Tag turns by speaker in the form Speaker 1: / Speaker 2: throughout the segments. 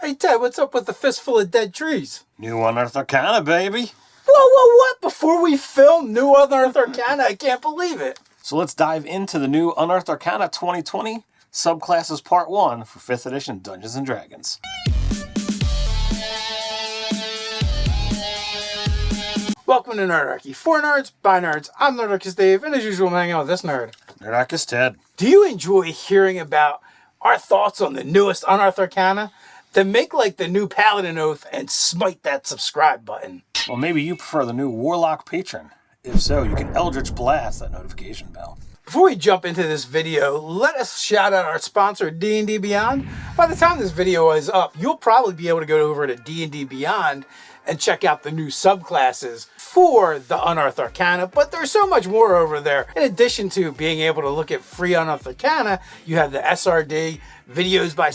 Speaker 1: Hey, Ted, what's up with the fistful of dead trees?
Speaker 2: New Unearthed Arcana, baby.
Speaker 1: Whoa, what? Before we film New Unearthed Arcana, I can't believe it.
Speaker 2: So let's dive into the new Unearthed Arcana 2020 Subclasses Part 1 for 5th edition Dungeons & Dragons.
Speaker 1: Welcome to Nerdarchy. For nerds, by nerds. I'm Nerdarchy Dave, and as usual, I'm hanging out with this nerd.
Speaker 2: Nerdarchy Ted.
Speaker 1: Do you enjoy hearing about our thoughts on the newest Unearthed Arcana? Then make like the new Paladin Oath and smite that subscribe button.
Speaker 2: Well, maybe you prefer the new Warlock Patron. If so, you can Eldritch Blast that notification bell.
Speaker 1: Before we jump into this video, let us shout out our sponsor, D&D Beyond. By the time this video is up, you'll probably be able to go over to D&D Beyond and check out the new subclasses for the Unearthed Arcana, but there's so much more over there. In addition to being able to look at free Unearthed Arcana, you have the SRD, videos by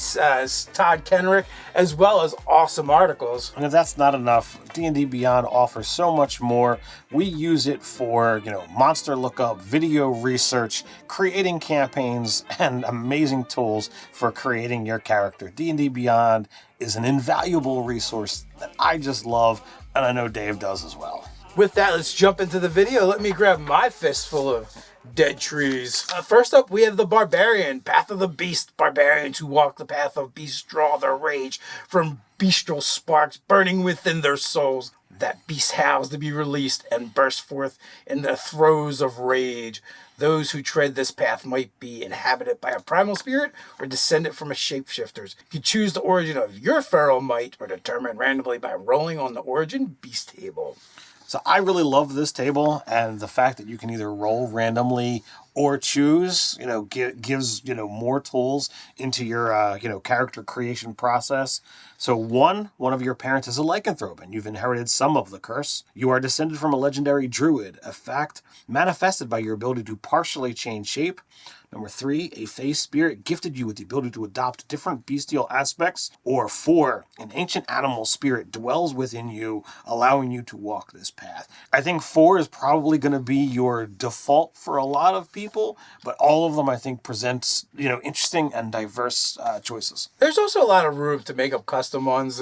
Speaker 1: Todd Kenrick, as well as awesome articles.
Speaker 2: And if that's not enough, D&D Beyond offers so much more. We use it for, monster lookup, video research, creating campaigns, and amazing tools for creating your character. D&D Beyond is an invaluable resource that I just love, and I know Dave does as well.
Speaker 1: With that, let's jump into the video. Let me grab my fistful of dead trees. First up, we have the Barbarian, Path of the Beast. Barbarians who walk the path of beasts draw their rage from bestial sparks burning within their souls. That beast howls to be released and burst forth in the throes of rage. Those who tread this path might be inhabited by a primal spirit or descended from a shapeshifters. You can choose the origin of your feral might or determine randomly by rolling on the origin beast table.
Speaker 2: So I really love this table, and the fact that you can either roll randomly or choose, gives, more tools into your, character creation process. So one of your parents is a lycanthrope, and you've inherited some of the curse. You are descended from a legendary druid, a fact manifested by your ability to partially change shape. Number 3, a Fey spirit gifted you with the ability to adopt different bestial aspects. Or 4, an ancient animal spirit dwells within you, allowing you to walk this path. I think 4 is probably going to be your default for a lot of people, but all of them I think presents, interesting and diverse choices.
Speaker 1: There's also a lot of room to make up custom ones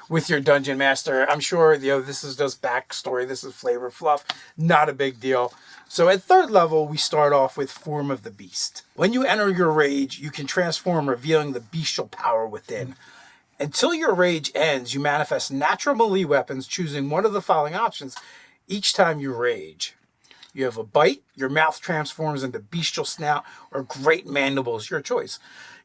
Speaker 1: with your Dungeon Master. I'm sure, this is just backstory, this is flavor fluff, not a big deal. So at 3rd level, we start off with Form of the Beast. When you enter your rage, you can transform, revealing the bestial power within. Until your rage ends, you manifest natural melee weapons, choosing one of the following options each time you rage. You have a bite, your mouth transforms into bestial snout, or great mandibles, your choice.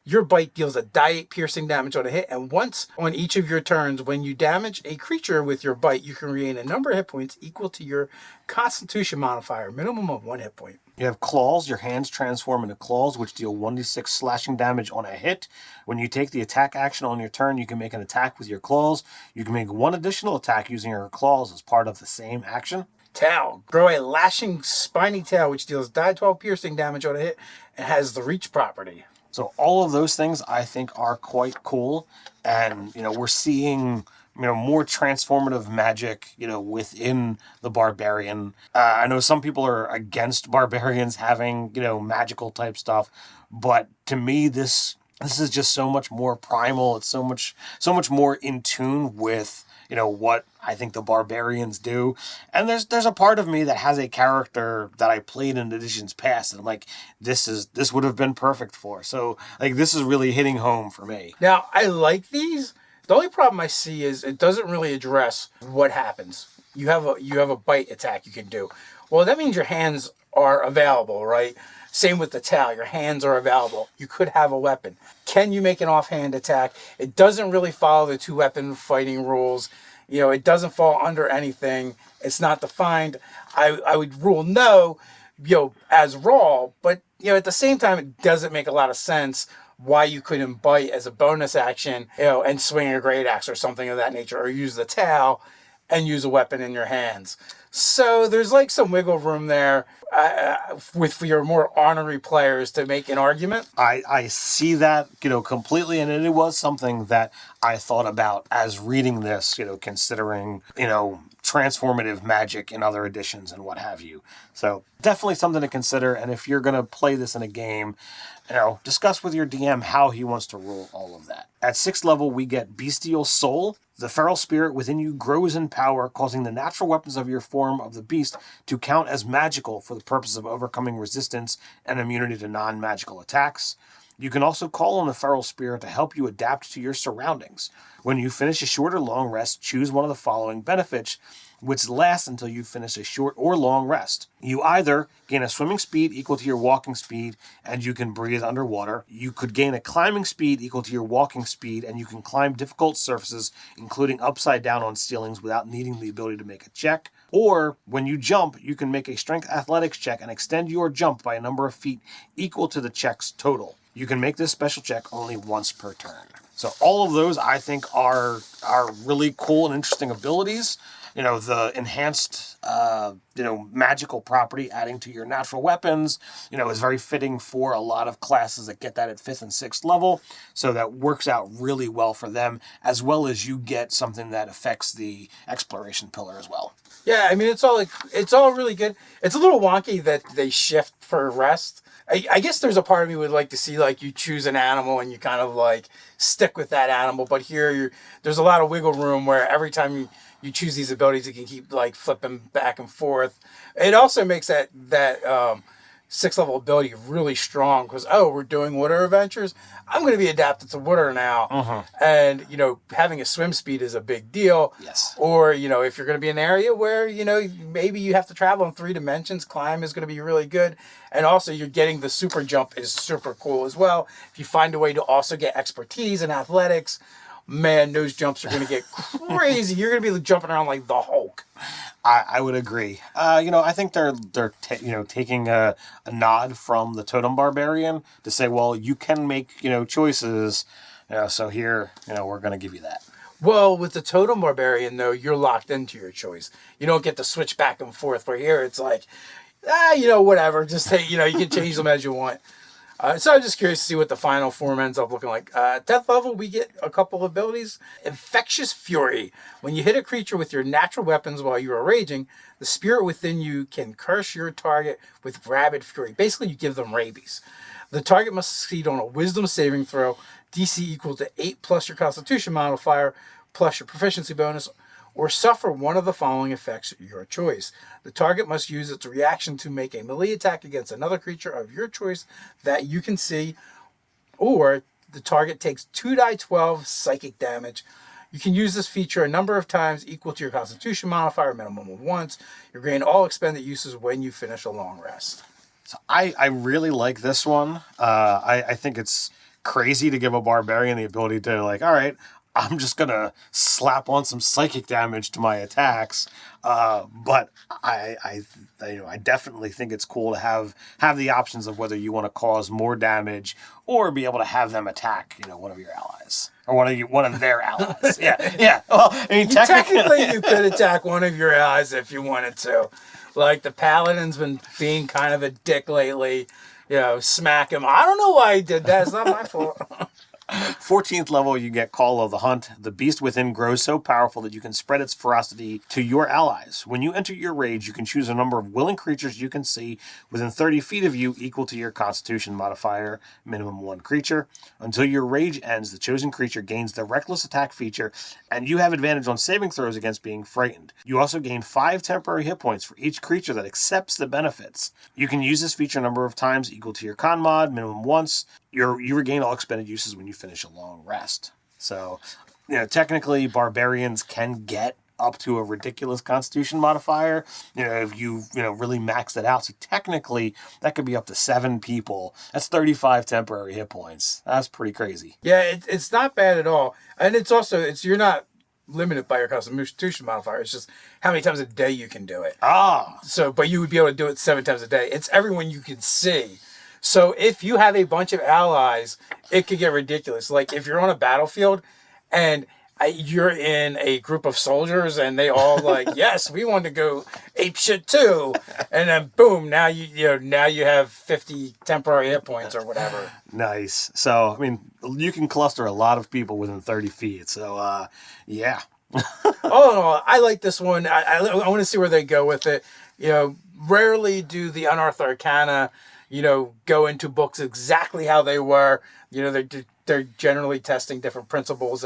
Speaker 1: Your bite deals a die-8 piercing damage on a hit, and once on each of your turns, when you damage a creature with your bite, you can regain a number of hit points equal to your Constitution modifier, minimum of 1 hit point.
Speaker 2: You have claws. Your hands transform into claws, which deal 1d6 slashing damage on a hit. When you take the attack action on your turn, you can make an attack with your claws. You can make one additional attack using your claws as part of the same action.
Speaker 1: Tail. Grow a lashing, spiny tail, which deals die 12 piercing damage on a hit and has the reach property.
Speaker 2: So all of those things I think are quite cool. And, we're seeing, more transformative magic, within the Barbarian. I know some people are against Barbarians having, magical type stuff. But to me, this is just so much more primal. It's so much more in tune with, what I think the Barbarians do. And there's a part of me that has a character that I played in editions past, and I'm like, this would have been perfect for. So, this is really hitting home for me.
Speaker 1: Now, I like these. The only problem I see is it doesn't really address what happens. You have a bite attack you can do. Well, that means your hands are available, right? Same with the tail. Your hands are available. You could have a weapon. Can you make an offhand attack? It doesn't really follow the 2-weapon fighting rules. It doesn't fall under anything. It's not defined. I would rule no, as raw. But, at the same time, it doesn't make a lot of sense why you couldn't bite as a bonus action, and swing a great axe or something of that nature, or use the tail and use a weapon in your hands. So there's like some wiggle room there with your more ornery players to make an argument.
Speaker 2: I see that, completely, and it was something that I thought about as reading this, considering, transformative magic in other editions and what have you. So definitely something to consider, and if you're going to play this in a game, discuss with your DM how he wants to rule all of that. At 6th level, we get Bestial Soul. The feral spirit within you grows in power, causing the natural weapons of your form of the beast to count as magical for the purpose of overcoming resistance and immunity to non-magical attacks. You can also call on the feral spirit to help you adapt to your surroundings. When you finish a short or long rest, choose one of the following benefits, which lasts until you finish a short or long rest. You either gain a swimming speed equal to your walking speed, and you can breathe underwater. You could gain a climbing speed equal to your walking speed, and you can climb difficult surfaces, including upside down on ceilings, without needing the ability to make a check. Or, when you jump, you can make a strength athletics check and extend your jump by a number of feet equal to the check's total. You can make this special check only once per turn. So all of those, I think, are really cool and interesting abilities. The enhanced, magical property adding to your natural weapons, is very fitting for a lot of classes that get that at 5th and 6th level. So that works out really well for them, as well as you get something that affects the exploration pillar as well.
Speaker 1: Yeah, I mean, it's all really good. It's a little wonky that they shift for rest. I guess there's a part of me would like to see, like, you choose an animal and you kind of, like, stick with that animal. But here, there's a lot of wiggle room where every time you choose these abilities, you can keep, like, flipping back and forth. It also makes that 6th level ability really strong because, we're doing water adventures. I'm going to be adapted to water now.
Speaker 2: Uh-huh.
Speaker 1: And, having a swim speed is a big deal.
Speaker 2: Yes.
Speaker 1: Or, if you're going to be in an area where, maybe you have to travel in 3 dimensions, climb is going to be really good. And also you're getting the super jump is super cool as well. If you find a way to also get expertise in athletics, man, those jumps are going to get crazy. You're going to be jumping around like the Hulk.
Speaker 2: I would agree. I think they're taking a nod from the Totem Barbarian to say, well, you can make, choices. So here, we're going to give you that.
Speaker 1: Well, with the Totem Barbarian, though, you're locked into your choice. You don't get to switch back and forth. For here, it's like, whatever. Just take, you can change them as you want. So I'm just curious to see what the final form ends up looking like. 10th level, we get a couple of abilities. Infectious Fury. When you hit a creature with your natural weapons while you are raging, the spirit within you can curse your target with rabid fury. Basically, you give them rabies. The target must succeed on a wisdom saving throw, DC equal to 8 plus your constitution modifier, plus your proficiency bonus, or suffer one of the following effects at your choice. The target must use its reaction to make a melee attack against another creature of your choice that you can see, or the target takes 2d12 psychic damage. You can use this feature a number of times equal to your constitution modifier, minimum of once. You gain all expended uses when you finish a long rest.
Speaker 2: So I really like this one. I think it's crazy to give a barbarian the ability to, like, all right, I'm just going to slap on some psychic damage to my attacks. But I definitely think it's cool to have the options of whether you want to cause more damage or be able to have them attack, one of your allies or one of their allies. Yeah. Well, I mean,
Speaker 1: technically you could attack one of your allies if you wanted to. Like the Paladin's been being kind of a dick lately. Smack him. I don't know why he did that. It's not my fault.
Speaker 2: 14th level, you get Call of the Hunt. The beast within grows so powerful that you can spread its ferocity to your allies. When you enter your rage, you can choose a number of willing creatures you can see within 30 feet of you equal to your constitution modifier, minimum 1 creature. Until your rage ends, the chosen creature gains the reckless attack feature, and you have advantage on saving throws against being frightened. You also gain 5 temporary hit points for each creature that accepts the benefits. You can use this feature a number of times equal to your con mod, minimum once. You regain all expended uses when you finish a long rest. So, technically, barbarians can get up to a ridiculous constitution modifier, if you, really max it out. So technically, that could be up to 7 people. That's 35 temporary hit points. That's pretty crazy.
Speaker 1: Yeah, it's not bad at all. And it's also, you're not limited by your constitution modifier. It's just how many times a day you can do it. So, but you would be able to do it 7 times a day. It's everyone you can see. So if you have a bunch of allies, it could get ridiculous. Like if you're on a battlefield and you're in a group of soldiers and they all like, yes, we want to go ape shit too, and then boom, now now you have 50 temporary hit points or whatever.
Speaker 2: Nice. So I mean, you can cluster a lot of people within 30 feet. So yeah.
Speaker 1: Oh no, I like this one. I want to see where they go with it. Rarely do the Unearthed Arcana, go into books exactly how they were. They're generally testing different principles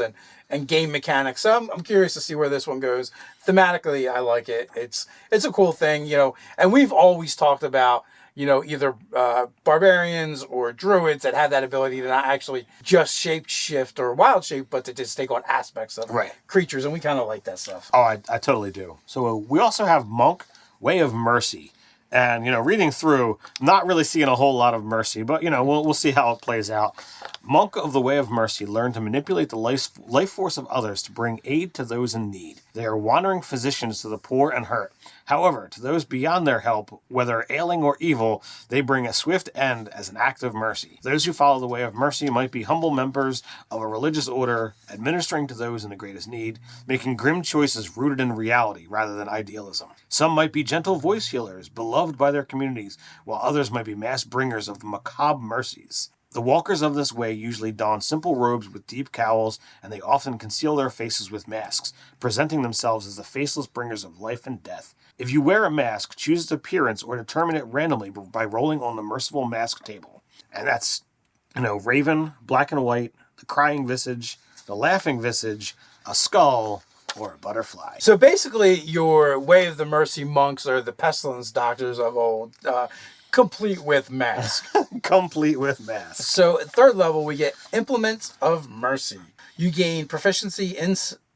Speaker 1: and game mechanics. So I'm curious to see where this one goes. Thematically, I like it. It's a cool thing, and we've always talked about, either barbarians or druids that have that ability to not actually just shape shift or wild shape, but to just take on aspects of creatures. And we kind of like that stuff.
Speaker 2: Oh, I totally do. So we also have Monk, Way of Mercy. And, reading through, not really seeing a whole lot of mercy, but, we'll see how it plays out. Monk of the Way of Mercy learn to manipulate the life force of others to bring aid to those in need. They are wandering physicians to the poor and hurt. However, to those beyond their help, whether ailing or evil, they bring a swift end as an act of mercy. Those who follow the Way of Mercy might be humble members of a religious order, administering to those in the greatest need, making grim choices rooted in reality rather than idealism. Some might be gentle voice healers, beloved by their communities, while others might be mass bringers of the macabre mercies. The walkers of this way usually don simple robes with deep cowls, and they often conceal their faces with masks, presenting themselves as the faceless bringers of life and death. If you wear a mask, choose its appearance or determine it randomly by rolling on the merciful mask table. And that's, Raven, Black and White, the Crying Visage, the Laughing Visage, a Skull, or a Butterfly.
Speaker 1: So basically, your Way of the Mercy monks are the pestilence doctors of old, complete with mask.
Speaker 2: Complete with mask.
Speaker 1: So at 3rd level, we get Implements of Mercy. You gain proficiency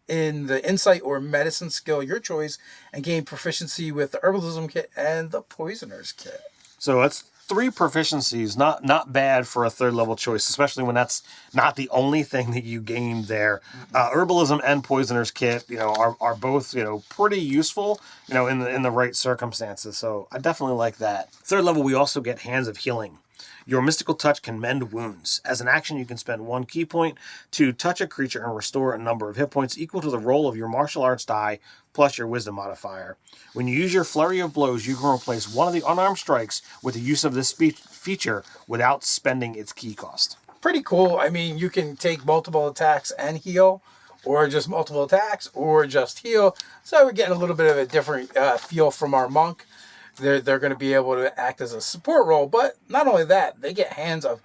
Speaker 1: in the insight or medicine skill, your choice, and gain proficiency with the herbalism kit and the poisoner's kit.
Speaker 2: So that's 3 proficiencies, not bad for a 3rd level choice, especially when that's not the only thing that you gain there. Herbalism and poisoner's kit, are both, pretty useful, in the right circumstances. So I definitely like that. 3rd level, we also get Hands of Healing. Your mystical touch can mend wounds. As an action, you can spend 1 key point to touch a creature and restore a number of hit points equal to the roll of your martial arts die plus your wisdom modifier. When you use your flurry of blows, you can replace one of the unarmed strikes with the use of this feature without spending its key cost.
Speaker 1: Pretty cool. I mean, you can take multiple attacks and heal, or just multiple attacks, or just heal. So we're getting a little bit of a different feel from our monk. They're going to be able to act as a support role, but not only that, they get Hands of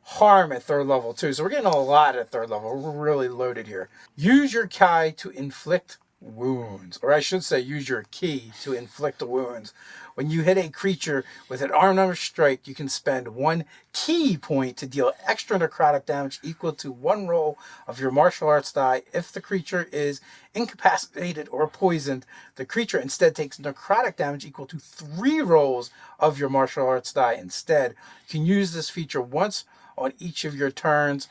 Speaker 1: Harm at 3rd level too. So we're getting a lot at 3rd level. We're really loaded here. Use your Kai to inflict wounds, or I should say use your key to inflict wounds. When you hit a creature with an armed strike, you can spend 1 key point to deal extra necrotic damage equal to 1 roll of your martial arts die. If the creature is incapacitated or poisoned, the creature instead takes necrotic damage equal to 3 rolls of your martial arts die. Instead, you can use this feature once on each of your turns.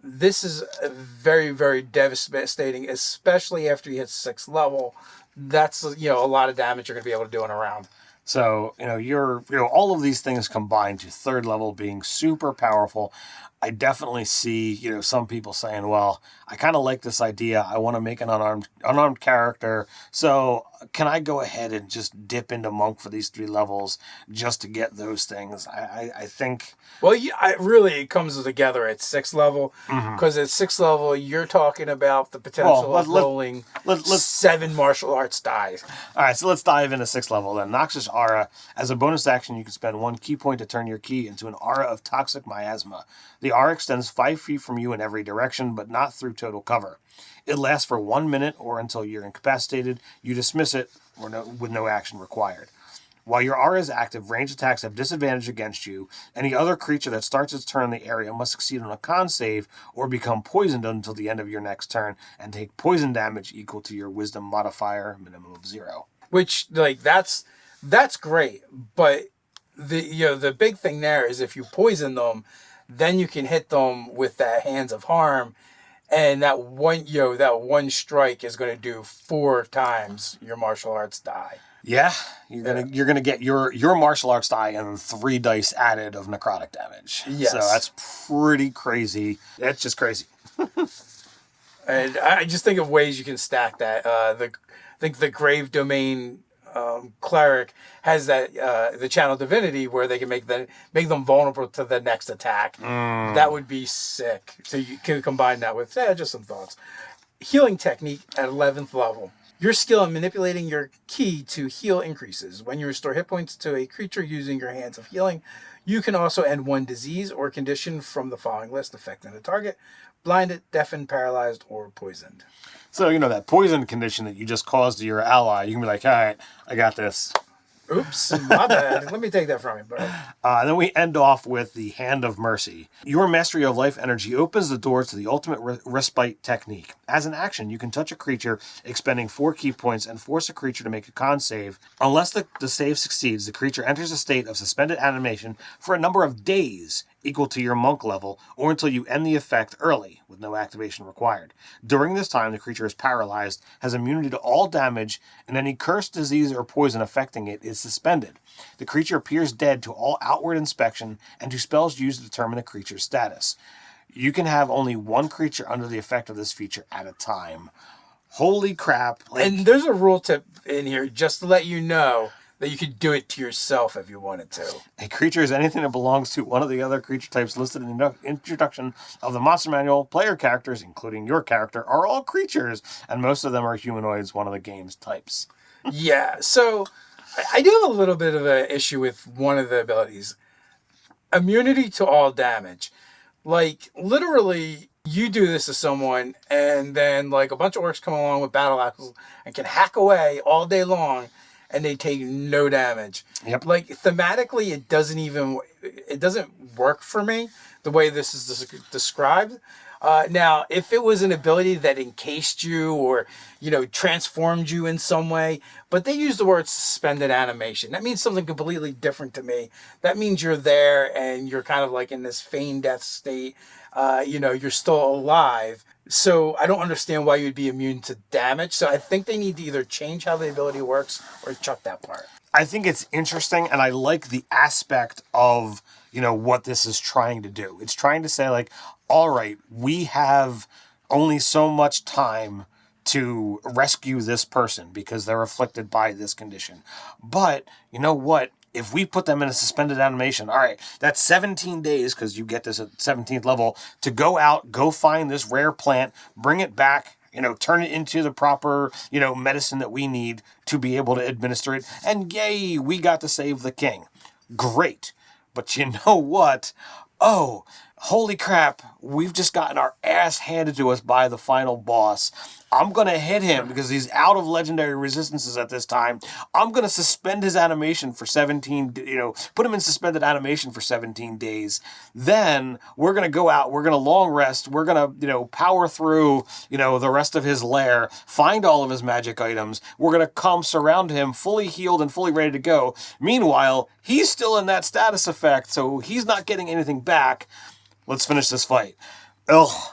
Speaker 1: This is very, very devastating, especially after you hit 6th level. That's, a lot of damage you're going to be able to do in a round.
Speaker 2: So, all of these things combined to 3rd level being super powerful. I definitely see, some people saying, well, I kind of like this idea. I want to make an unarmed character. So can I go ahead and just dip into monk for these 3 levels just to get those things? I think.
Speaker 1: Well, it comes together at 6th level, because at 6th level, you're talking about the potential of rolling 7 martial arts dice.
Speaker 2: All right, so let's dive into 6th level then. Noxious Aura. As a bonus action, you can spend 1 key point to turn your key into an aura of toxic miasma. The aura extends 5 feet from you in every direction, but not through total cover. It lasts for 1 minute or until you're incapacitated. You dismiss it with no action required. While your aura is active, ranged attacks have disadvantage against you. Any other creature that starts its turn in the area must succeed on a con save or become poisoned until the end of your next turn and take poison damage equal to your wisdom modifier, minimum of 0.
Speaker 1: Which, that's great, but the big thing there is if you poison them, then you can hit them with that Hands of Harm, and that one strike is going to do 4 times your martial arts die.
Speaker 2: Yeah, you're gonna get your martial arts die and 3 dice added of necrotic damage.
Speaker 1: Yes.
Speaker 2: So that's pretty crazy. That's just crazy.
Speaker 1: And I just think of ways you can stack that. I think the Grave Domain cleric has that the channel Divinity where they can make them vulnerable to the next attack. That would be sick. So you can combine that with just some thoughts. Healing technique at 11th level. Your skill in manipulating your key to heal increases. When you restore hit points to a creature using your hands of healing, you can also end one disease or condition from the following list affecting the target: blinded, deafened, paralyzed, or poisoned.
Speaker 2: So, that poison condition that you just caused to your ally, you can be like, all right, I got this.
Speaker 1: Oops, my bad. Let me take that from you, bro.
Speaker 2: And then we end off with the Hand of Mercy. Your mastery of life energy opens the door to the ultimate respite technique. As an action, you can touch a creature, expending 4 key points, and force a creature to make a con save. Unless the save succeeds, the creature enters a state of suspended animation for a number of days equal to your monk level, or until you end the effect early, with no activation required. During this time, the creature is paralyzed, has immunity to all damage, and any curse, disease, or poison affecting it is suspended. The creature appears dead to all outward inspection and to spells used to determine the creature's status. You can have only one creature under the effect of this feature at a time. Holy crap.
Speaker 1: And there's a rule tip in here just to let you know that you could do it to yourself if you wanted to.
Speaker 2: A creature is anything that belongs to one of the other creature types listed in the introduction of the Monster Manual. Player characters, including your character, are all creatures, and most of them are humanoids, one of the game's types.
Speaker 1: Yeah, so I do have a little bit of an issue with one of the abilities. Immunity to all damage. Like, literally, you do this to someone, and then, like, a bunch of orcs come along with battle axes and can hack away all day long, and they take no damage.
Speaker 2: Yep.
Speaker 1: Like, thematically, it doesn't work for me the way this is described. Now, if it was an ability that encased you or, transformed you in some way, but they use the word suspended animation. That means something completely different to me. That means you're there and you're kind of like in this feigned death state. You're still alive. So I don't understand why you'd be immune to damage. So I think they need to either change how the ability works or chuck that part.
Speaker 2: I think it's interesting, and I like the aspect of, what this is trying to do. It's trying to say, like, all right, we have only so much time to rescue this person because they're afflicted by this condition. But you know what? If we put them in a suspended animation, all right, that's 17 days, because you get this at 17th level, to go out, go find this rare plant, bring it back, turn it into the proper, medicine that we need to be able to administer it. And yay, we got to save the king. Great. But you know what? Oh, holy crap, we've just gotten our ass handed to us by the final boss. I'm going to hit him because he's out of legendary resistances at this time. I'm going to suspend his animation for 17, put him in suspended animation for 17 days. Then we're going to go out, we're going to long rest, we're going to, power through, the rest of his lair, find all of his magic items. We're going to come surround him fully healed and fully ready to go. Meanwhile, he's still in that status effect, so he's not getting anything back. Let's finish this fight. Ugh.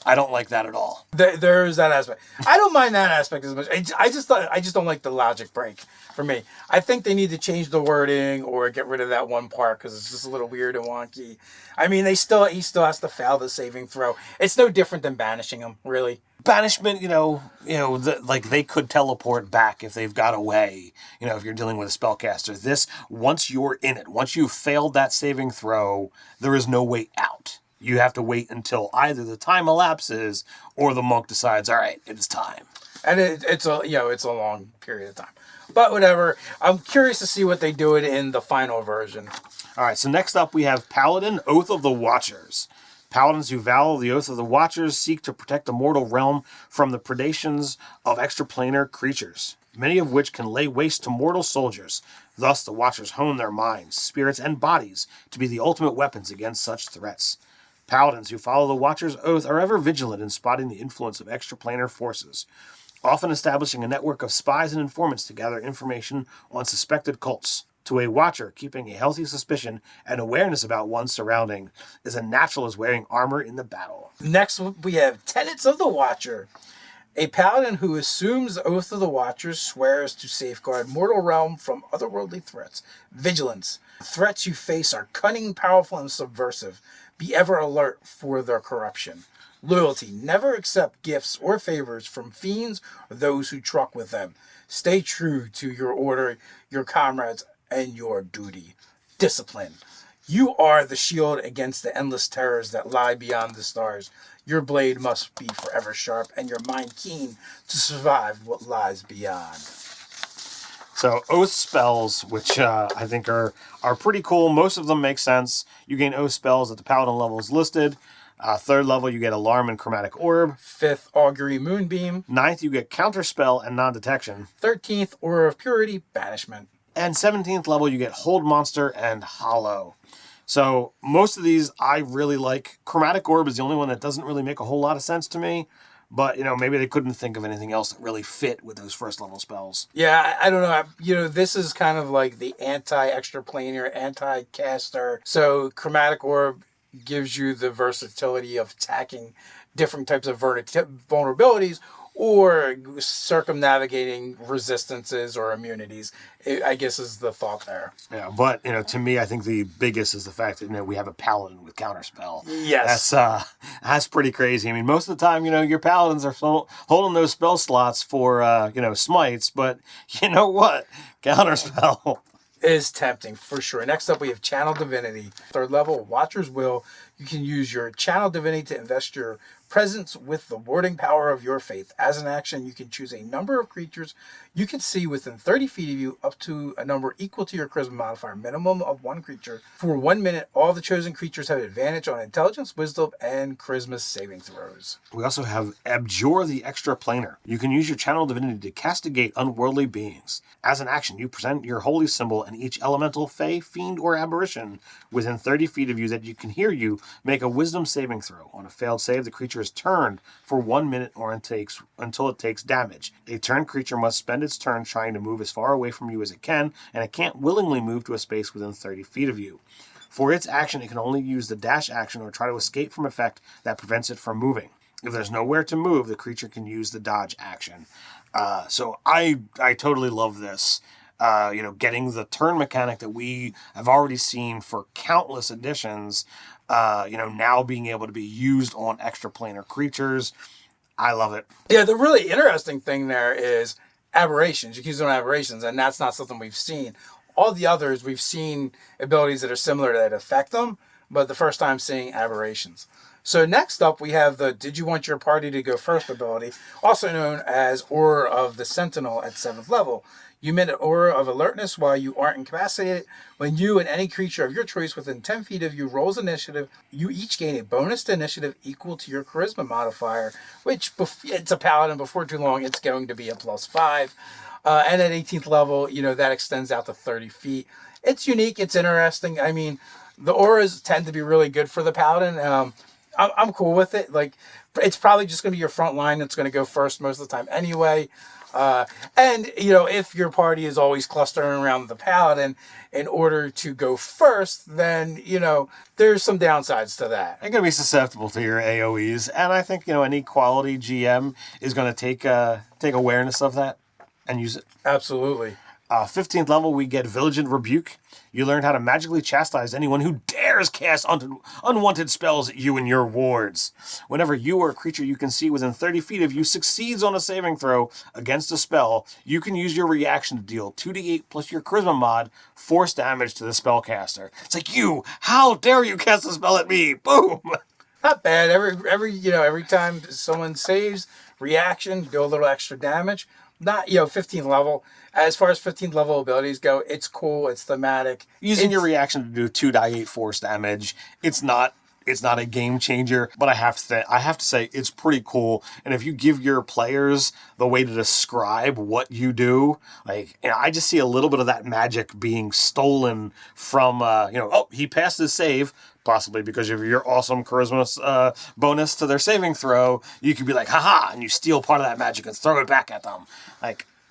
Speaker 2: I don't like that at all.
Speaker 1: There's that aspect. I don't mind that aspect as much. I just don't like the logic break for me. I think they need to change the wording or get rid of that one part because it's just a little weird and wonky. I mean, he still has to fail the saving throw. It's no different than banishing him, really.
Speaker 2: Banishment, they could teleport back if they've got away. If you're dealing with a spellcaster, this, once you're in it, once you've failed that saving throw, there is no way out. You have to wait until either the time elapses or the monk decides, all right, it's time.
Speaker 1: And it's a long period of time. But whatever. I'm curious to see what they do it in the final version.
Speaker 2: All right, so next up we have Paladin, Oath of the Watchers. Paladins who vow the Oath of the Watchers seek to protect the mortal realm from the predations of extraplanar creatures, many of which can lay waste to mortal soldiers. Thus, the Watchers hone their minds, spirits, and bodies to be the ultimate weapons against such threats. Paladins who follow the Watcher's Oath are ever vigilant in spotting the influence of extraplanar forces, often establishing a network of spies and informants to gather information on suspected cults. To a Watcher, keeping a healthy suspicion and awareness about one's surrounding is as natural as wearing armor in the battle.
Speaker 1: Next, we have Tenets of the Watcher. A paladin who assumes the Oath of the Watchers swears to safeguard mortal realm from otherworldly threats. Vigilance. Threats you face are cunning, powerful, and subversive. Be ever alert for their corruption. Loyalty. Never accept gifts or favors from fiends or those who truck with them. Stay true to your order, your comrades, and your duty. Discipline. You are the shield against the endless terrors that lie beyond the stars. Your blade must be forever sharp and your mind keen to survive what lies beyond.
Speaker 2: So oath spells, which I think are pretty cool. Most of them make sense. You gain oath spells at the paladin level is listed. 3rd level, you get Alarm and Chromatic Orb.
Speaker 1: 5th, Augury Moonbeam.
Speaker 2: 9th, you get Counterspell and Non-Detection.
Speaker 1: 13th, Aura of Purity, Banishment.
Speaker 2: And 17th level, you get Hold Monster and Hollow. So most of these I really like. Chromatic Orb is the only one that doesn't really make a whole lot of sense to me. But, maybe they couldn't think of anything else that really fit with those first level spells.
Speaker 1: Yeah, I don't know. This is kind of like the anti-extraplanar, anti-caster. So Chromatic Orb gives you the versatility of attacking different types of vulnerabilities or circumnavigating resistances or immunities, I guess is the thought there.
Speaker 2: Yeah, but, to me, I think the biggest is the fact that, we have a paladin with Counterspell.
Speaker 1: Yes.
Speaker 2: That's pretty crazy. I mean, most of the time, your paladins are holding those spell slots for, smites, but you know what? Counterspell
Speaker 1: is tempting for sure. Next up, we have Channel Divinity. 3rd level, Watcher's Will. You can use your Channel Divinity to invest your presence with the warding power of your faith. As an action, you can choose a number of creatures you can see within 30 feet of you, up to a number equal to your charisma modifier, minimum of 1 creature. For 1 minute, all the chosen creatures have advantage on intelligence, wisdom, and charisma saving throws.
Speaker 2: We also have Abjure the Extraplanar. You can use your Channel Divinity to castigate unworldly beings. As an action, you present your holy symbol, and each elemental, fey, fiend, or aberration within 30 feet of you that you can hear you make a wisdom saving throw. On a failed save, the creature is turned for 1 minute or until it takes damage. A turned creature must spend its turn trying to move as far away from you as it can, and it can't willingly move to a space within 30 feet of you. For its action, it can only use the dash action or try to escape from effect that prevents it from moving. If there's nowhere to move, the creature can use the dodge action. So I totally love this. Getting the turn mechanic that we have already seen for countless editions, now being able to be used on extraplanar creatures. I love it.
Speaker 1: Yeah, the really interesting thing there is aberrations. You can use it on aberrations, and that's not something we've seen. All the others, we've seen abilities that are similar that affect them, but the first time seeing aberrations. So next up, we have the Did You Want Your Party to Go First ability, also known as Aura of the Sentinel at 7th level. You emit an aura of alertness while you aren't incapacitated. When you and any creature of your choice within 10 feet of you rolls initiative, you each gain a bonus to initiative equal to your charisma modifier, which it's a paladin. Before too long, it's going to be a +5. And at 18th level, that extends out to 30 feet. It's unique. It's interesting. I mean, the auras tend to be really good for the paladin. I'm cool with it. Like, it's probably just going to be your front line that's going to go first most of the time anyway. And, if your party is always clustering around the paladin in order to go first, then, there's some downsides to that.
Speaker 2: You're going to be susceptible to your AoEs. And I think, any quality GM is going to take awareness of that and use it.
Speaker 1: Absolutely.
Speaker 2: 15th level, we get Vigilant Rebuke. You learn how to magically chastise anyone who dares cast unwanted spells at you and your wards. Whenever you or a creature you can see within 30 feet of you succeeds on a saving throw against a spell, you can use your reaction to deal 2d8 plus your charisma mod force damage to the spellcaster. It's like, how dare you cast a spell at me? Boom!
Speaker 1: Not bad. Every time someone saves, reaction, do a little extra damage. Not, 15th level. As far as 15th level abilities go, it's cool. It's thematic.
Speaker 2: Using your reaction to do 2d8 force damage, it's not a game changer, but I have to say it's pretty cool. And if you give your players the way to describe what you do, I just see a little bit of that magic being stolen from, he passed his save, possibly because of your awesome charisma bonus to their saving throw. You could be like, haha, and you steal part of that magic and throw it back at them.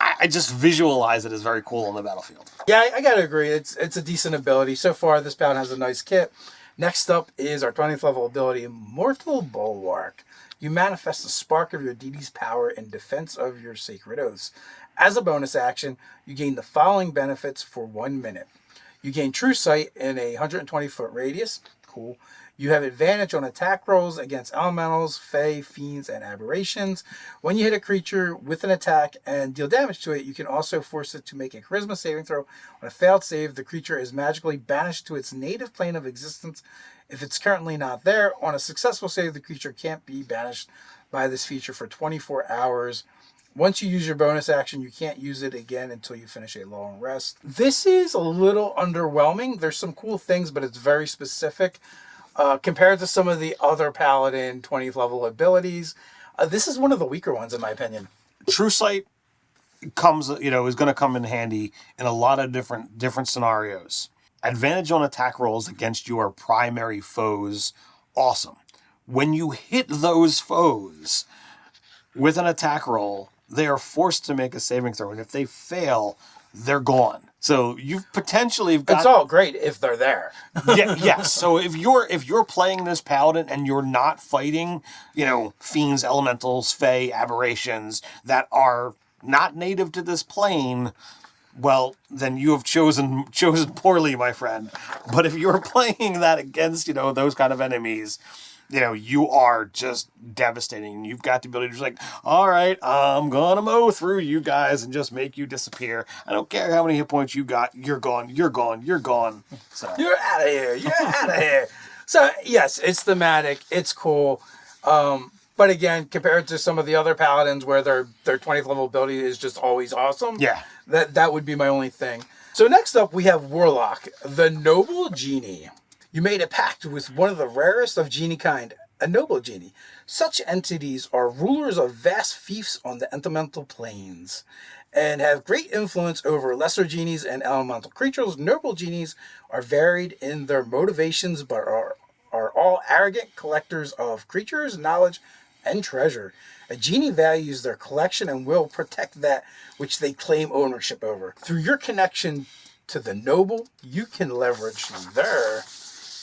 Speaker 2: I just visualize it as very cool on the battlefield.
Speaker 1: Yeah, I gotta agree. It's a decent ability. So far, this paladin has a nice kit. Next up is our 20th level ability, Mortal Bulwark. You manifest a spark of your deity's power in defense of your sacred oaths. As a bonus action, you gain the following benefits for 1 minute. You gain true sight in a 120-foot radius. Cool. You have advantage on attack rolls against elementals, fae, fiends, and aberrations. When you hit a creature with an attack and deal damage to it, you can also force it to make a charisma saving throw. On a failed save, the creature is magically banished to its native plane of existence if it's currently not there. On a successful save, the creature can't be banished by this feature for 24 hours. Once you use your bonus action, you can't use it again until you finish a long rest. This is a little underwhelming. There's some cool things, but it's very specific. Compared to some of the other Paladin 20th level abilities, this is one of the weaker ones in my opinion.
Speaker 2: True Sight comes, is going to come in handy in a lot of different scenarios. Advantage on attack rolls against your primary foes, awesome. When you hit those foes with an attack roll, they are forced to make a saving throw, and if they fail, they're gone. So you've potentially got...
Speaker 1: It's all great if they're there.
Speaker 2: Yes. So if you're playing this paladin and you're not fighting, fiends, elementals, fae, aberrations that are not native to this plane, well, then you have chosen poorly, my friend. But if you're playing that against, those kind of enemies, you are just devastating. You've got the ability to just like, all right, I'm gonna mow through you guys and just make you disappear. I don't care how many hit points you got. You're gone. You're gone. You're gone. So
Speaker 1: you're out of here. You're out of here. So yes, it's thematic. It's cool. But again, compared to some of the other paladins where their 20th level ability is just always awesome.
Speaker 2: Yeah.
Speaker 1: That would be my only thing. So next up we have Warlock, the Noble Genie. You made a pact with one of the rarest of genie kind, a noble genie. Such entities are rulers of vast fiefs on the elemental planes and have great influence over lesser genies and elemental creatures. Noble genies are varied in their motivations but are all arrogant collectors of creatures, knowledge, and treasure. A genie values their collection and will protect that which they claim ownership over. Through your connection to the noble, you can leverage their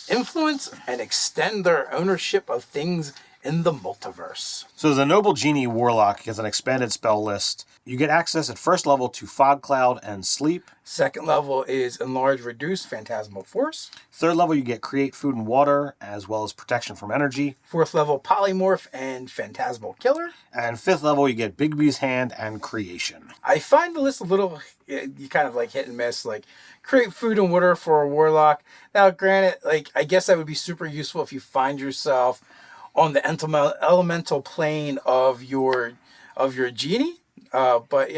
Speaker 1: influence and extend their ownership of things in the multiverse.
Speaker 2: So the Noble Genie Warlock has an expanded spell list. You get access at first level to Fog Cloud and Sleep.
Speaker 1: Second level is Enlarge, Reduce, Phantasmal Force.
Speaker 2: Third level, you get Create Food and Water, as well as Protection from Energy.
Speaker 1: Fourth level, Polymorph and Phantasmal Killer.
Speaker 2: And fifth level, you get Bigby's Hand and Creation.
Speaker 1: I find the list a little, you kind of like hit and miss, like Create Food and Water for a Warlock. Now, granted, I guess that would be super useful if you find yourself on the elemental plane of your genie. But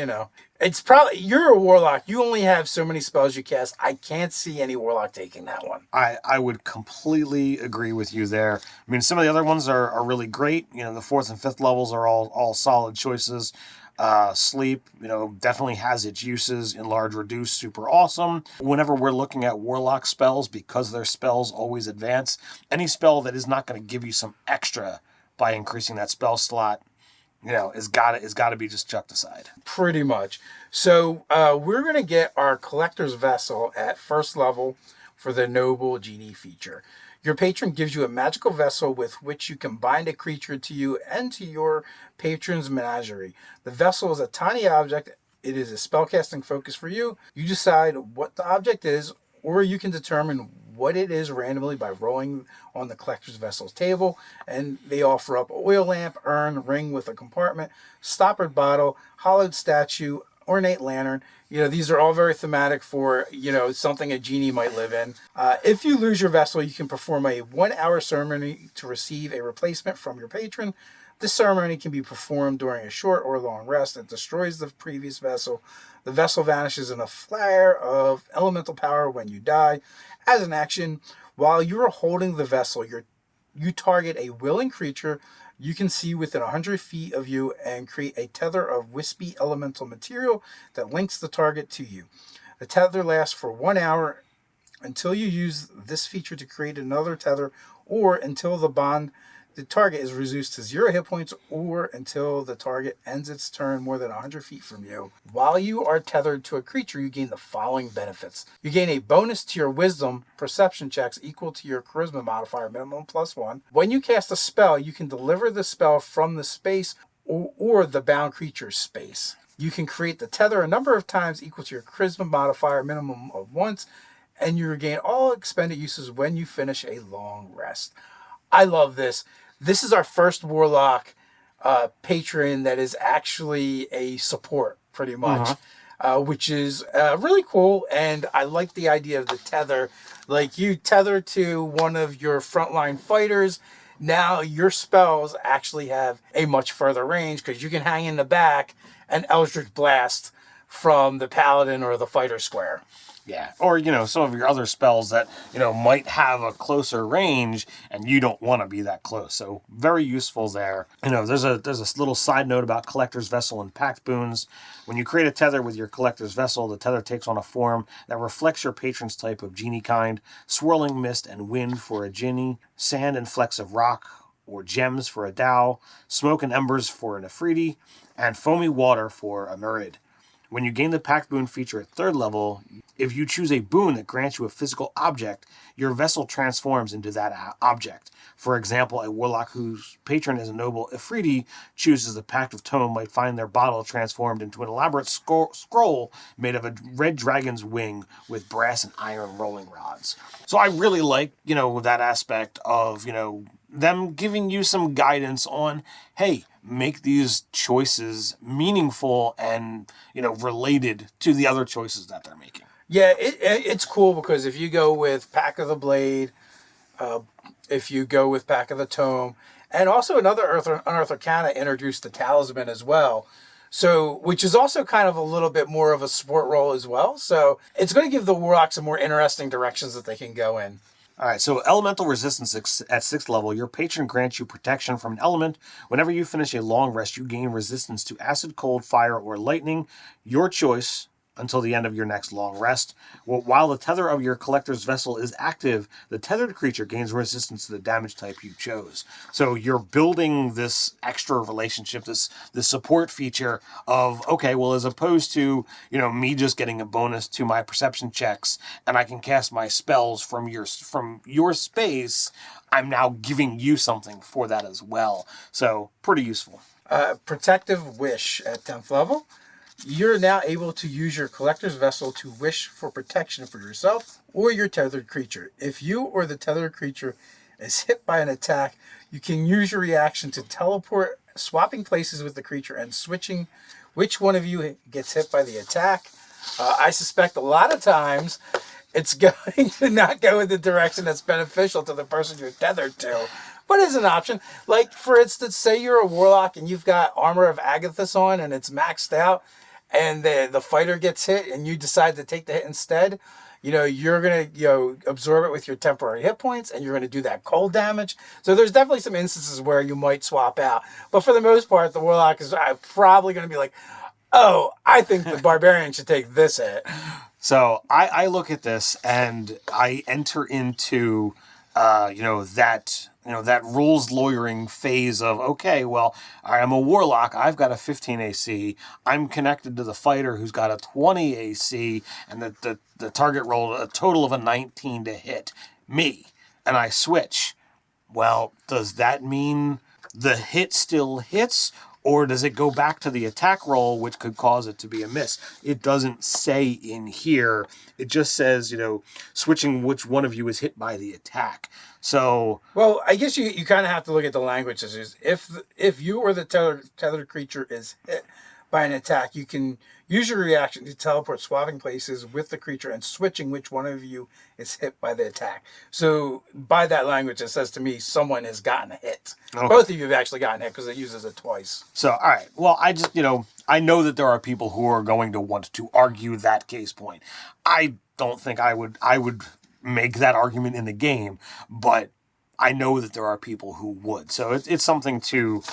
Speaker 1: it's probably, you're a warlock. You only have so many spells you cast. I can't see any warlock taking that one.
Speaker 2: I would completely agree with you there. I mean, some of the other ones are really great. The fourth and fifth levels are all solid choices. Sleep, definitely has its uses. Enlarge, Reduce, super awesome. Whenever we're looking at warlock spells, because their spells always advance, any spell that is not going to give you some extra by increasing that spell slot, is got to be just chucked aside.
Speaker 1: Pretty much. So we're going to get our Collector's Vessel at first level for the Noble Genie feature. Your patron gives you a magical vessel with which you can bind a creature to you and to your patron's menagerie. The vessel is a tiny object. It is a spellcasting focus for you. You decide what the object is, or you can determine what it is randomly by rolling on the Collector's Vessel's table. And they offer up oil lamp, urn, ring with a compartment, stoppered bottle, hollowed statue, ornate lantern. These are all very thematic for, something a genie might live in. If you lose your vessel, you can perform a 1-hour ceremony to receive a replacement from your patron. This ceremony can be performed during a short or long rest. It destroys the previous vessel. The vessel vanishes in a flare of elemental power when you die. As an action, while you are holding the vessel, you target a willing creature you can see within 100 feet of you and create a tether of wispy elemental material that links the target to you. The tether lasts for 1 hour until you use this feature to create another tether, or until the target is reduced to 0 hit points, or until the target ends its turn more than 100 feet from you. While you are tethered to a creature, you gain the following benefits. You gain a bonus to your wisdom perception checks equal to your charisma modifier, minimum +1. When you cast a spell, you can deliver the spell from the space or the bound creature's space. You can create the tether a number of times equal to your charisma modifier, minimum of once, and you regain all expended uses when you finish a long rest. I love this. This is our first Warlock patron that is actually a support, pretty much, which is really cool. And I like the idea of the tether. Like, you tether to one of your frontline fighters. Now your spells actually have a much further range because you can hang in the back and Eldritch Blast from the paladin or the fighter square.
Speaker 2: Yeah, or, some of your other spells that, might have a closer range and you don't want to be that close. So very useful there. There's a little side note about Collector's Vessel and Pact Boons. When you create a tether with your Collector's Vessel, the tether takes on a form that reflects your patron's type of genie kind: swirling mist and wind for a genie, sand and flecks of rock or gems for a dhow, smoke and embers for an Afridi, and foamy water for a Murid. When you gain the Pact Boon feature at 3rd level, if you choose a boon that grants you a physical object, your vessel transforms into that object. For example, a warlock whose patron is a noble Afridi chooses the Pact of Tome might find their bottle transformed into an elaborate scroll made of a red dragon's wing with brass and iron rolling rods. So I really like, that aspect of, them giving you some guidance on, hey, make these choices meaningful and, related to the other choices that they're making.
Speaker 1: Yeah, it's cool because if you go with Pack of the Blade, if you go with Pack of the Tome, and also another Unearthed Arcana introduced the Talisman as well. So, which is also kind of a little bit more of a support role as well. So it's going to give the Warlocks some more interesting directions that they can go in.
Speaker 2: All right, so Elemental Resistance at 6th level, your patron grants you protection from an element. Whenever you finish a long rest, you gain resistance to acid, cold, fire, or lightning, your choice, until the end of your next long rest. While the tether of your Collector's Vessel is active, the tethered creature gains resistance to the damage type you chose. So you're building this extra relationship, this support feature of, okay, well, as opposed to, me just getting a bonus to my perception checks and I can cast my spells from your space, I'm now giving you something for that as well. So pretty useful.
Speaker 1: Protective Wish at 10th level. You're now able to use your Collector's Vessel to wish for protection for yourself or your tethered creature. If you or the tethered creature is hit by an attack, you can use your reaction to teleport, swapping places with the creature and switching which one of you gets hit by the attack. I suspect a lot of times it's going to not go in the direction that's beneficial to the person you're tethered to. But it's an option. Like, for instance, say you're a warlock and you've got Armor of Agathis on and it's maxed out, and the fighter gets hit and you decide to take the hit instead. You're going to absorb it with your temporary hit points, and you're going to do that cold damage. So there's definitely some instances where you might swap out. But for the most part, the warlock is probably going to be like, oh, I think the barbarian should take this hit.
Speaker 2: So I look at this and I enter into, that rules lawyering phase of, okay, well, I'm a warlock. I've got a 15 AC. I'm connected to the fighter who's got a 20 AC, and the target rolled a total of a 19 to hit me, and I switch. Well, does that mean the hit still hits, or does it go back to the attack roll, which could cause it to be a miss? It doesn't say in here. It just says, switching which one of you is hit by the attack. So,
Speaker 1: well, I guess you kind of have to look at the language. If you or the tethered creature is hit by an attack, you can use your reaction to teleport, swapping places with the creature and switching which one of you is hit by the attack. So by that language, it says to me someone has gotten a hit. Okay. Both of you have actually gotten hit because it uses it twice.
Speaker 2: So, all right. Well, I just, I know that there are people who are going to want to argue that case point. I don't think I would make that argument in the game, but I know that there are people who would. So it's something to,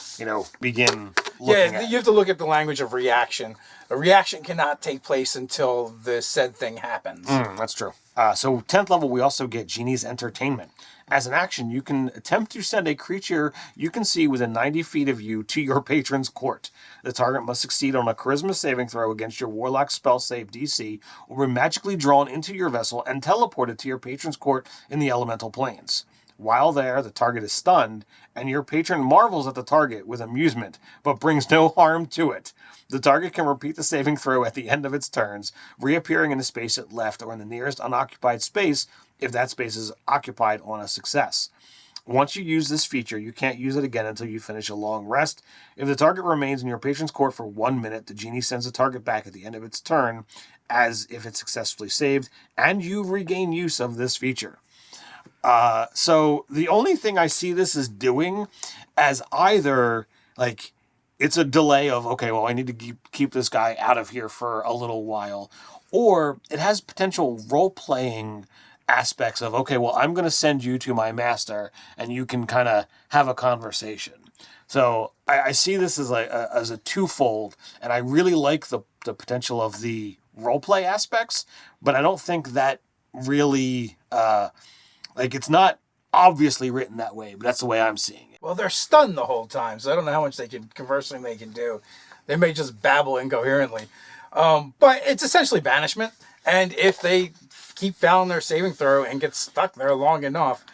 Speaker 2: begin looking at.
Speaker 1: You have to look at the language of reaction. A reaction cannot take place until the said thing happens.
Speaker 2: That's true. So 10th level, we also get Genie's Entertainment. As an action, you can attempt to send a creature you can see within 90 feet of you to your patron's court. The target must succeed on a charisma saving throw against your warlock spell save DC, or be magically drawn into your vessel and teleported to your patron's court in the elemental planes. While there, the target is stunned, and your patron marvels at the target with amusement, but brings no harm to it. The target can repeat the saving throw at the end of its turns, reappearing in the space it left or in the nearest unoccupied space if that space is occupied on a success. Once you use this feature, you can't use it again until you finish a long rest. If the target remains in your patron's court for 1 minute, the genie sends the target back at the end of its turn as if it's successfully saved, and you regain use of this feature. So the only thing I see this as doing as either, like, it's a delay of, okay, well, I need to keep this guy out of here for a little while, or it has potential role-playing aspects of, okay, well, I'm going to send you to my master, and you can kind of have a conversation. So I see this as a twofold, and I really like the potential of the roleplay aspects, but I don't think that really, it's not obviously written that way, but that's the way I'm seeing it.
Speaker 1: Well, they're stunned the whole time, so I don't know how much conversing they can do. They may just babble incoherently. But it's essentially banishment, and if they keep failing their saving throw and get stuck there long enough,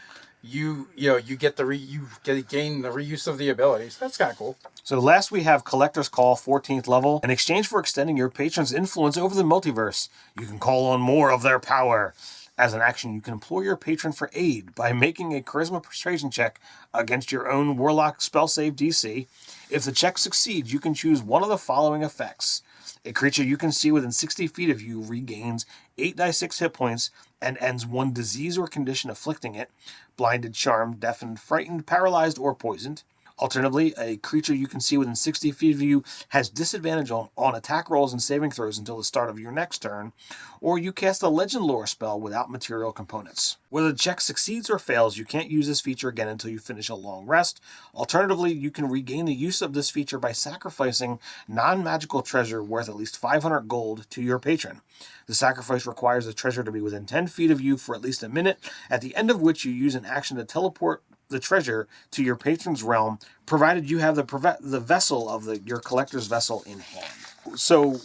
Speaker 1: you get gain the reuse of the abilities. That's kind of cool.
Speaker 2: So last we have Collector's Call, 14th level. In exchange for extending your patron's influence over the multiverse, you can call on more of their power. As an action, you can implore your patron for aid by making a Charisma Persuasion check against your own Warlock spell save DC. If the check succeeds, you can choose one of the following effects. A creature you can see within 60 feet of you regains 8d6 hit points and ends one disease or condition afflicting it: blinded, charmed, deafened, frightened, paralyzed, or poisoned. Alternatively, a creature you can see within 60 feet of you has disadvantage on attack rolls and saving throws until the start of your next turn, or you cast a legend lore spell without material components. Whether the check succeeds or fails, you can't use this feature again until you finish a long rest. Alternatively, you can regain the use of this feature by sacrificing non-magical treasure worth at least 500 gold to your patron. The sacrifice requires the treasure to be within 10 feet of you for at least a minute, at the end of which you use an action to teleport the treasure to your patron's realm, provided you have the vessel of your collector's vessel in hand. So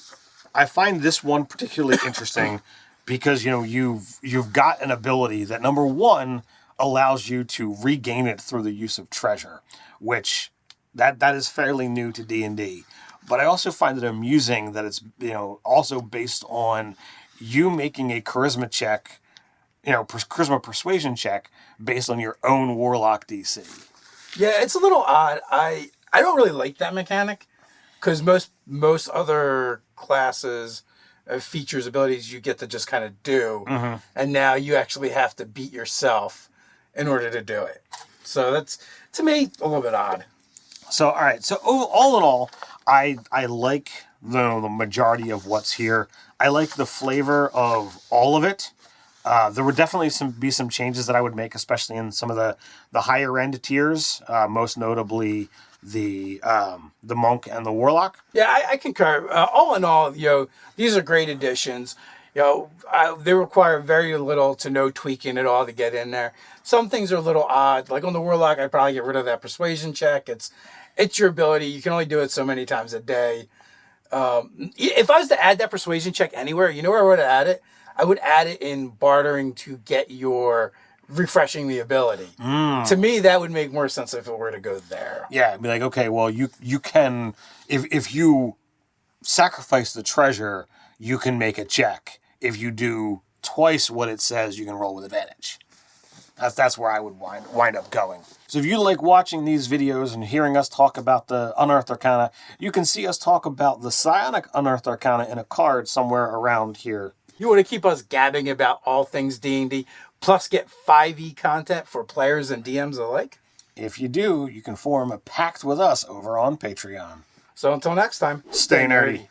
Speaker 2: I find this one particularly interesting because, you've got an ability that, number one, allows you to regain it through the use of treasure, which that is fairly new to D&D. But I also find it amusing that it's, also based on you making a charisma check, charisma persuasion check based on your own Warlock DC.
Speaker 1: Yeah, it's a little odd. I don't really like that mechanic because most other classes features, abilities you get to just kind of do, and now you actually have to beat yourself in order to do it. So that's, to me, a little bit odd.
Speaker 2: So, all right. So all in all, I like the majority of what's here. I like the flavor of all of it. There would definitely be some changes that I would make, especially in some of the higher end tiers, most notably the monk and the warlock.
Speaker 1: Yeah, I concur. All in all, these are great additions. They require very little to no tweaking at all to get in there. Some things are a little odd. Like on the warlock, I'd probably get rid of that persuasion check. It's your ability. You can only do it so many times a day. If I was to add that persuasion check anywhere, you know where I would add it? I would add it in bartering to get your refreshing the ability. To me, that would make more sense if it were to go there.
Speaker 2: Yeah, I'd be like, okay, well, you can, if you sacrifice the treasure, you can make a check. If you do twice what it says, you can roll with advantage. That's where I would wind up going. So if you like watching these videos and hearing us talk about the Unearthed Arcana, you can see us talk about the Psionic Unearthed Arcana in a card somewhere around here.
Speaker 1: You want to keep us gabbing about all things D&D, plus get 5e content for players and DMs alike?
Speaker 2: If you do, you can form a pact with us over on Patreon.
Speaker 1: So until next time,
Speaker 2: stay nerdy.